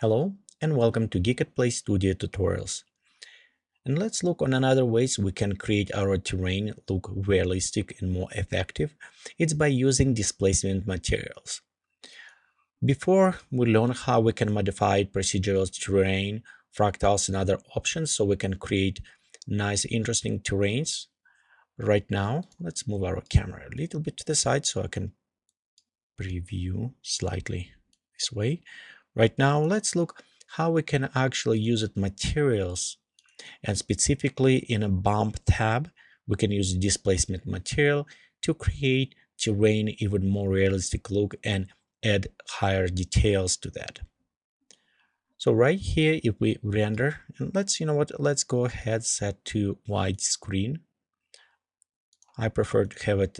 Hello and welcome to Geek at Play Studio tutorials. And let's look on another ways we can create our terrain look realistic and more effective. It's by using displacement materials. Before we learn how we can modify procedural terrain, fractals and other options so we can create nice interesting terrains. Right now, let's move our camera a little bit to the side so I can preview slightly this way. Right now, let's look how we can actually use it materials, and specifically in a bump tab we can use displacement material to create terrain even more realistic look and add higher details to that. So right here, if we render, and let's go ahead set to widescreen. I prefer to have it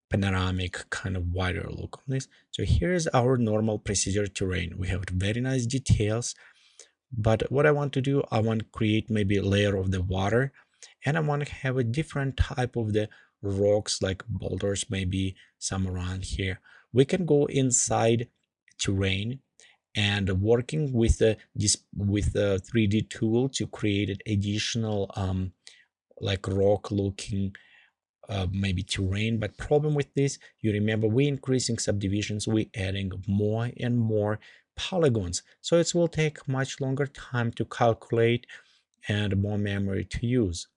panoramic, kind of wider look on this. So here's our normal procedure terrain. We have very nice details, but what I want to do, I want to create maybe a layer of the water, and I want to have a different type of the rocks like boulders, maybe some around here. We can go inside terrain and working with the 3D tool to create an additional like rock looking maybe terrain. But problem with this, you remember, we increasing subdivisions, we adding more and more polygons, so it will take much longer time to calculate and more memory to use.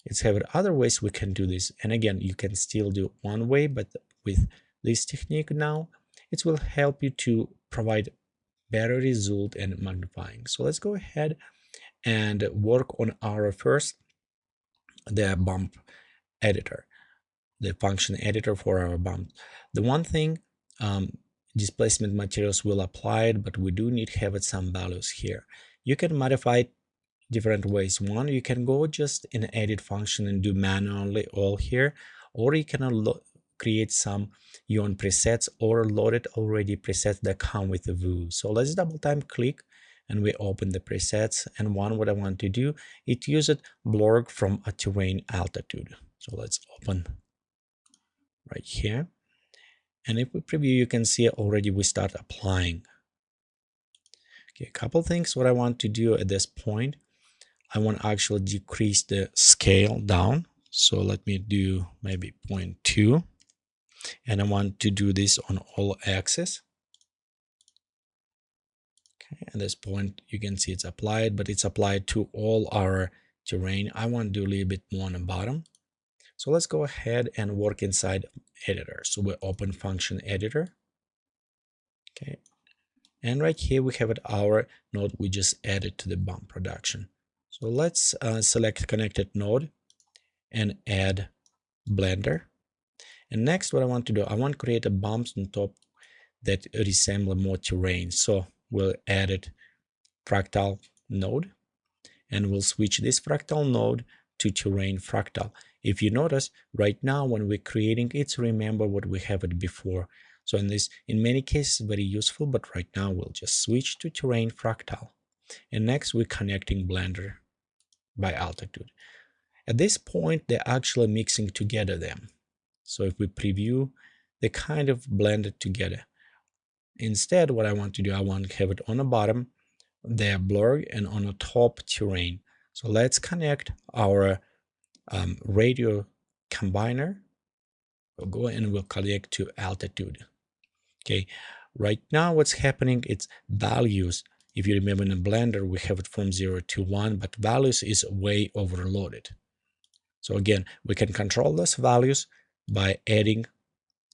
Let's have other ways we can do this, and again, you can still do one way, but with this technique now it will help you to provide better result and magnifying. So let's go ahead and work on our first the bump editor, the function editor for our bump. The one thing, displacement materials will apply it, but we do need to have some values here. You can modify it different ways. One, you can go just in edit function and do manually all here, or you can create some your own presets or loaded already presets that come with the view. So let's double time click and we open the presets, and what I want to do, it uses blur from a terrain altitude. So let's open right here, and if we preview, you can see already we start applying. Okay, a couple things what I want to do at this point, I want to actually decrease the scale down. So let me do maybe 0.2, and I want to do this on all axes. Okay, at this point you can see it's applied, but it's applied to all our terrain. I want to do a little bit more on the bottom. So let's go ahead and work inside editor. So we open function editor. Okay, and right here we have our node we just added to the bump production. So let's select connected node and add blender. And next, what I want to do, I want to create a bump on top that resemble more terrain. So we'll add it fractal node, and we'll switch this fractal node to terrain fractal. If you notice right now when we're creating it, remember what we have it before. So in many cases very useful, but right now we'll just switch to terrain fractal. And next we're connecting blender by altitude. At this point they're actually mixing together them. So if we preview, they kind of blended together. Instead, what I want to do, I want to have it on the bottom, they're blurred, and on the top terrain. So let's connect our radio combiner. We'll go and we'll connect to altitude. Okay, right now what's happening, it's values. If you remember in Blender, we have it from 0 to 1, but values is way overloaded. So again, we can control those values by adding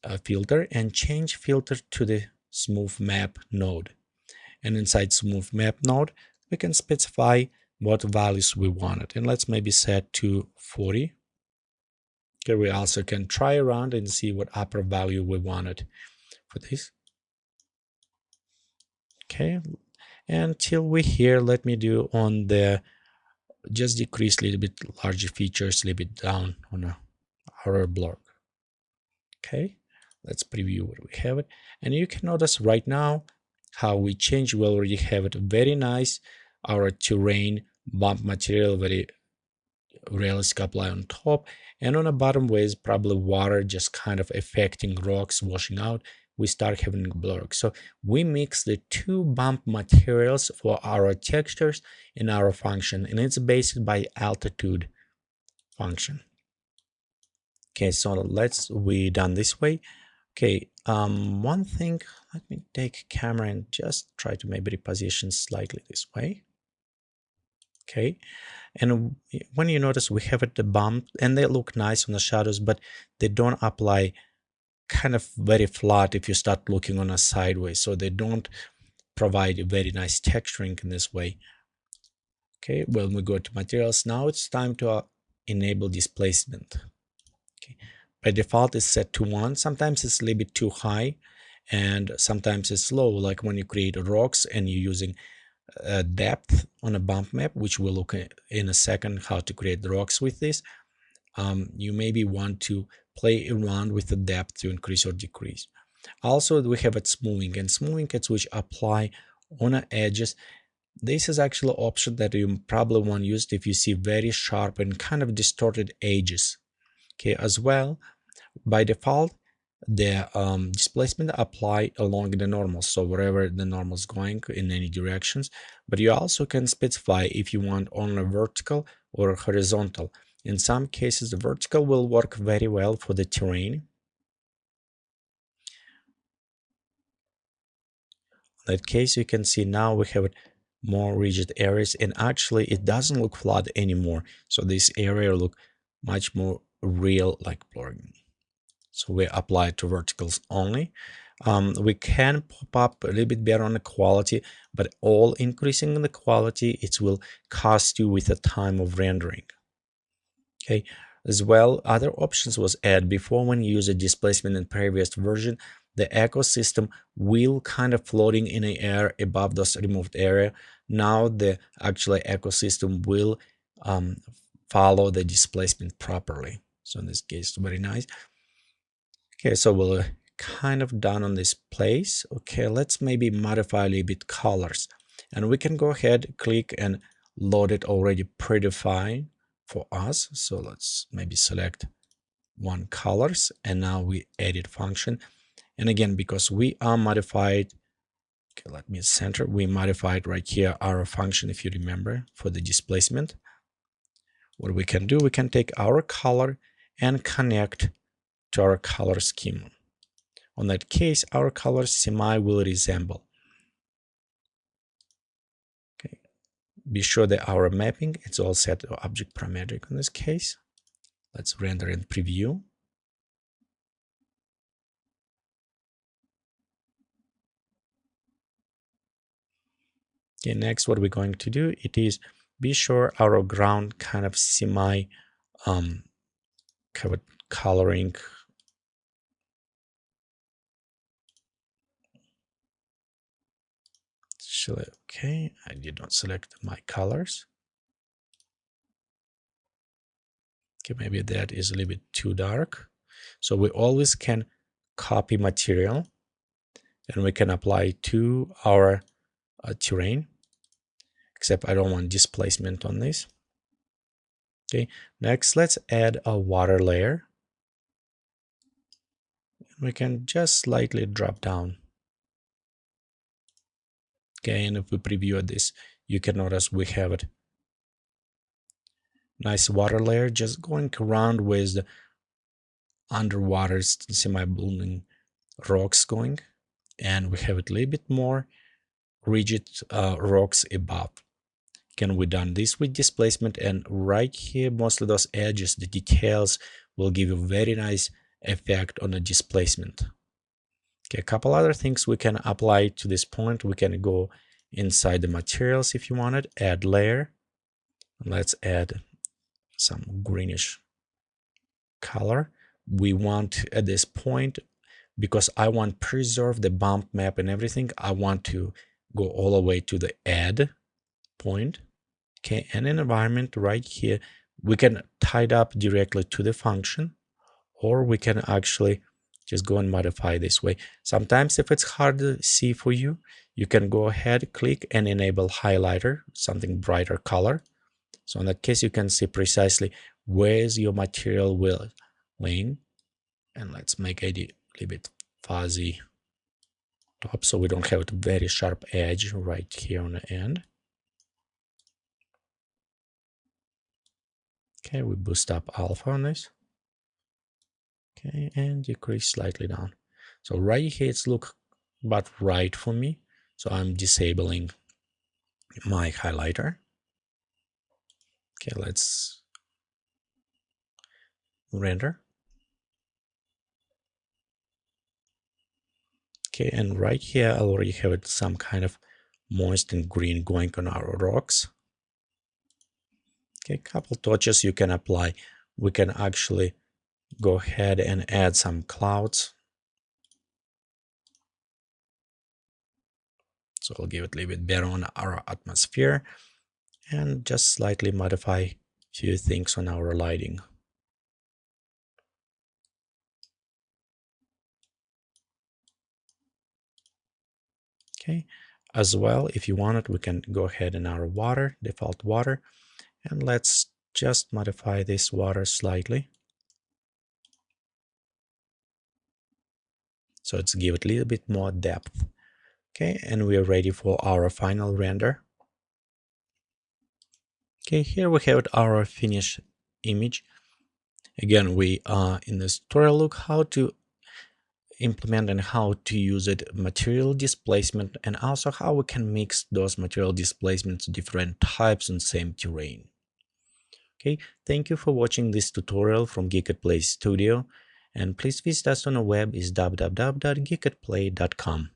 a filter and change filter to the smooth map node. And inside smooth map node, we can specify what values we wanted. And let's maybe set to 40. Okay, we also can try around and see what upper value we wanted for this. Okay, until we here, let me do on the, just decrease a little bit larger features, a little bit down on our block. Okay, let's preview what we have it, and you can notice right now how we change. We already have it very nice, our terrain bump material, very realistic apply on top, and on the bottom way is probably water just kind of affecting rocks washing out, we start having blur. So we mix the two bump materials for our textures in our function, and it's based by altitude function. Okay, so we done this way. Okay, one thing, let me take camera and just try to maybe reposition slightly this way. Okay, and when you notice we have it the bump, and they look nice on the shadows, but they don't apply kind of very flat if you start looking on a sideways, so they don't provide a very nice texturing in this way. Okay, when we go to materials, now it's time to enable displacement. Okay, by default it's set to 1. Sometimes it's a little bit too high and sometimes it's low, like when you create rocks and you're using depth on a bump map, which we'll look at in a second how to create the rocks with this. You maybe want to play around with the depth to increase or decrease. Also, we have it smoothing, and smoothing kits which apply on the edges. This is actually an option that you probably want used if you see very sharp and kind of distorted edges. Okay, as well, by default, the displacement apply along the normal, so wherever the normal is going in any directions. But you also can specify if you want on a vertical or horizontal. In some cases, the vertical will work very well for the terrain. In that case, you can see now we have more rigid areas, and actually it doesn't look flat anymore. So this area look much more real, like blurring. So we apply it to verticals only. We can pop up a little bit better on the quality, but all increasing in the quality, it will cost you with the time of rendering. Okay, as well, other options was add before when you use a displacement in previous version, the ecosystem will kind of floating in the air above this removed area. Now the actual ecosystem will follow the displacement properly. So in this case, very nice. Okay, so we're kind of done on this place. Okay, let's maybe modify a little bit colors. And we can go ahead, click and load it already predefined for us. So let's maybe select one colors, and now we edit function. And again, because we are modified, okay, let me center, we modified right here our function, if you remember, for the displacement. What we can do, we can take our color and connect to our color scheme. On that case, our color semi will resemble. Okay. Be sure that our mapping it's all set to object parametric in this case. Let's render and preview. Okay, next what we're going to do, it is be sure our ground kind of semi covered coloring. Okay, I did not select my colors. Okay, maybe that is a little bit too dark. So we always can copy material and we can apply to our terrain, except I don't want displacement on this. Okay, next let's add a water layer. We can just slightly drop down. Okay, and if we preview this, you can notice we have it. Nice water layer, just going around with the underwater semi-blooming rocks going, and we have it a little bit more rigid rocks above. Can we done this with displacement, and right here, most of those edges, the details will give you very nice effect on the displacement. Okay, a couple other things we can apply to this point. We can go inside the materials if you wanted, add layer. Let's add some greenish color. We want at this point, because I want preserve the bump map and everything, I want to go all the way to the add point. Okay, and in environment right here, we can tie it up directly to the function, or we can actually just go and modify this way. Sometimes if it's hard to see for you, you can go ahead, click and enable highlighter, something brighter color. So in that case, you can see precisely where's your material will laying. And let's make it a little bit fuzzy top so we don't have a very sharp edge right here on the end. Okay, we boost up alpha on this. Okay, and decrease slightly down. So right here it's look about right for me. So I'm disabling my highlighter. Okay, let's render. Okay, and right here I already have some kind of moist and green going on our rocks. Okay, a couple touches you can apply. We can actually go ahead and add some clouds. So I'll give it a little bit better on our atmosphere and just slightly modify a few things on our lighting. Okay, as well, if you want it, we can go ahead in our water, default water, and let's just modify this water slightly. So let's give it a little bit more depth. Okay, and we are ready for our final render. Okay, here we have our finished image. Again, we are in this tutorial look how to implement and how to use it material displacement, and also how we can mix those material displacements to different types on same terrain. Okay, thank you for watching this tutorial from Geek@Play Studio, and please visit us on the web is www.geekatplay.com.